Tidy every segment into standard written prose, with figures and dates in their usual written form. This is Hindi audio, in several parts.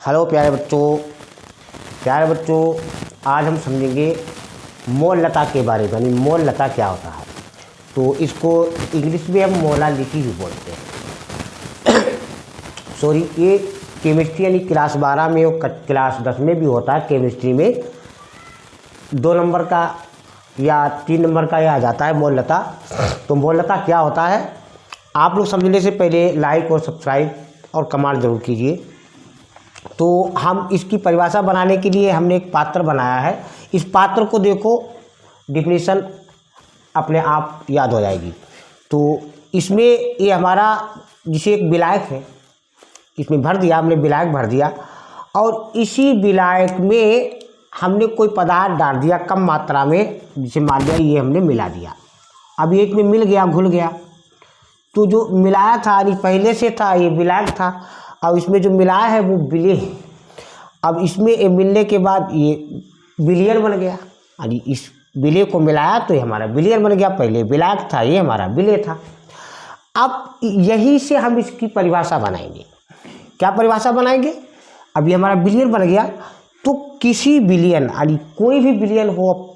हेलो प्यारे बच्चों, आज हम समझेंगे मोल लता के बारे में। यानी मोल लता क्या होता है, तो इसको इंग्लिश में हम मोलालिटी भी बोलते हैं। सॉरी, ये केमिस्ट्री यानी क्लास 12 में और क्लास 10 में भी होता है। केमिस्ट्री में 2 नंबर का या 3 नंबर का यह आ जाता है मोल लता। तो मोल लता क्या होता है, आप लोग समझने से पहले लाइक और सब्सक्राइब और कमेंट जरूर कीजिए। तो हम इसकी परिभाषा बनाने के लिए हमने एक पात्र बनाया है। इस पात्र को देखो, डिफिनीशन अपने आप याद हो जाएगी। तो इसमें ये हमारा जिसे एक विलायक है, इसमें भर दिया हमने, विलायक भर दिया, और इसी विलायक में हमने कोई पदार्थ डाल दिया कम मात्रा में, जिसे मान लिया ये हमने मिला दिया। अब एक में मिल गया, घुल गया। तो जो मिलाया था यानी पहले से था, ये विलायक था, अब इसमें जो मिलाया है वो विलेय है। अब इसमें मिलने के बाद ये विलियन बन गया, यानी इस विलेय को मिलाया तो ये हमारा विलियन बन गया। पहले विलायक था, ये हमारा विलेय था। अब यही से हम इसकी परिभाषा बनाएंगे। क्या परिभाषा बनाएंगे? अब ये हमारा विलियन बन गया, तो किसी विलियन यानी कोई भी विलियन हो,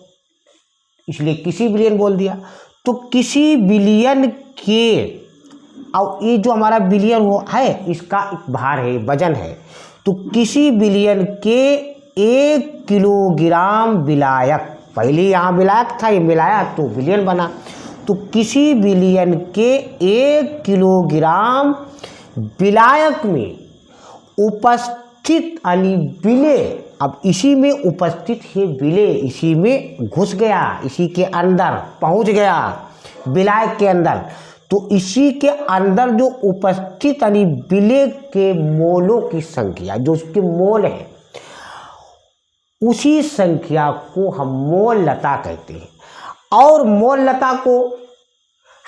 इसलिए किसी विलियन बोल दिया। तो किसी विलियन के, और ये जो हमारा विलियन हो है, इसका एक भार है, वजन है। तो किसी विलियन के 1 किलोग्राम विलायक, पहले यहाँ विलायक था, ये मिलाया तो विलियन बना। तो किसी विलियन के 1 किलोग्राम विलायक में उपस्थित यानी विलेय, अब इसी में उपस्थित है विलेय, इसी में घुस गया, इसी के अंदर पहुँच गया, विलायक के अंदर। तो इसी के अंदर जो उपस्थित यानी विलेय के मोलों की संख्या, जो उसके मोल है, उसी संख्या को हम मोल लता कहते हैं। और मोल लता को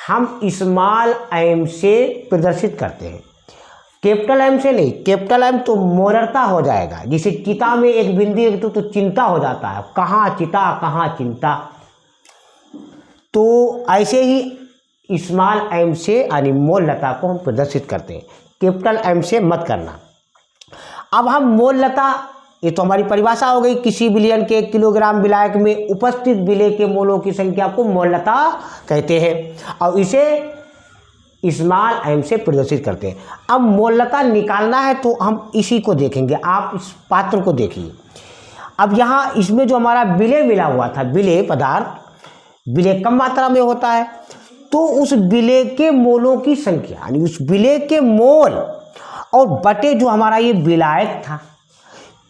हम स्मॉल एम से प्रदर्शित करते हैं, कैपिटल एम से नहीं। कैपिटल एम तो मोलरता हो जाएगा, जिसे चिता में एक बिंदु तो चिंता हो जाता है, कहाँ चिता कहाँ चिंता। तो ऐसे ही स्मॉल एम से यानी मोल लता को हम प्रदर्शित करते हैं, कैपिटल एम से मत करना। अब हम मोल लता, ये तो हमारी परिभाषा हो गई, किसी विलियन के 1 किलोग्राम विलायक में उपस्थित विलेय के मोलों की संख्या को मोल लता कहते हैं, और इसे स्मॉल एम से प्रदर्शित करते हैं। अब मोल लता निकालना है तो हम इसी को देखेंगे। आप इस पात्र को देखिए। अब यहाँ इसमें जो हमारा विलेय मिला हुआ था, विलेय पदार्थ, विलेय कम मात्रा में होता है, तो उस विलेय के मोलों की संख्या यानी उस विलेय के मोल और बटे जो हमारा ये विलायक था,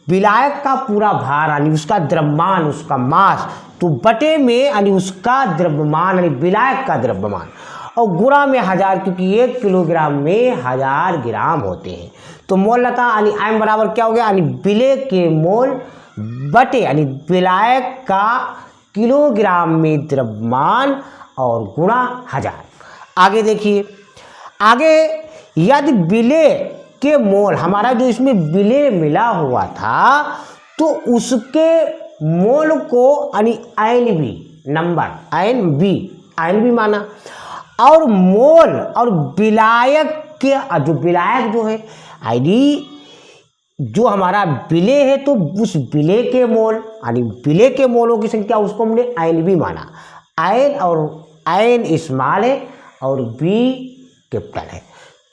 विलायक का पूरा भार यानी उसका द्रव्यमान, उसका मास, तो बटे में यानी उसका द्रव्यमान यानी विलायक का द्रव्यमान, और गुणा में 1000, क्योंकि 1 किलोग्राम में 1000 ग्राम होते हैं। तो मोल लता यानी एम बराबर क्या हो गया, यानी विलेय के मोल बटे यानी विलायक का किलोग्राम में द्रव्यमान और गुणा 1000। आगे देखिए, आगे यदि विलेय के मोल, हमारा जो इसमें विलेय मिला हुआ था, तो उसके मोल को यानी NB नंबर, NB माना, और मोल और विलायक के, जो विलायक जो है यानी जो हमारा विलेय है, तो उस विलेय के मोल यानी विलेय के मोलों की संख्या, उसको हमने NB माना। आयन और आयन स्मॉल है और बी कैपिटल है,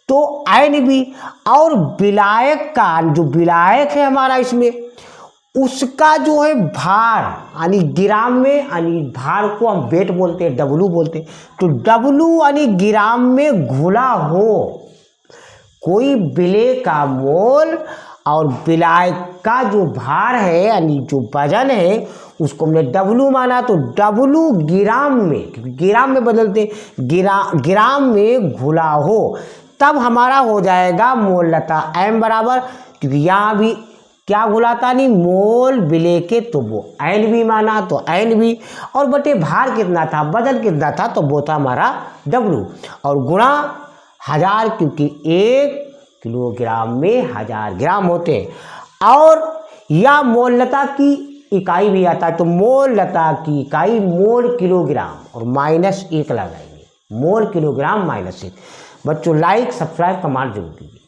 तो NB। और विलायक का, जो विलायक है हमारा इसमें, उसका जो है भार यानी ग्राम में, यानी भार को हम वेट बोलते हैं, W बोलते हैं। तो W यानी ग्राम में घुला हो कोई विलेय का मोल और विलायक का जो भार है यानी जो वजन है, उसको हमने W माना। तो W ग्राम में, क्योंकि ग्राम में बदलते, ग्राम में घुला हो, तब हमारा हो जाएगा मोल लता M बराबर, क्योंकि यहाँ भी क्या घुला था, नहीं मोल विलेय के, तो वो NB माना, तो NB, और बटे भार कितना था, वजन कितना था, तो वो था हमारा W, और गुणा 1000, क्योंकि 1 किलोग्राम में 1000 ग्राम होते हैं। और या मोल लता की इकाई भी आता है, तो मोल लता की इकाई मोल किलोग्राम, और -1 लगाएंगे, मोल किलोग्राम -1। बच्चों लाइक सब्सक्राइब कमेंट जरूर कीजिए।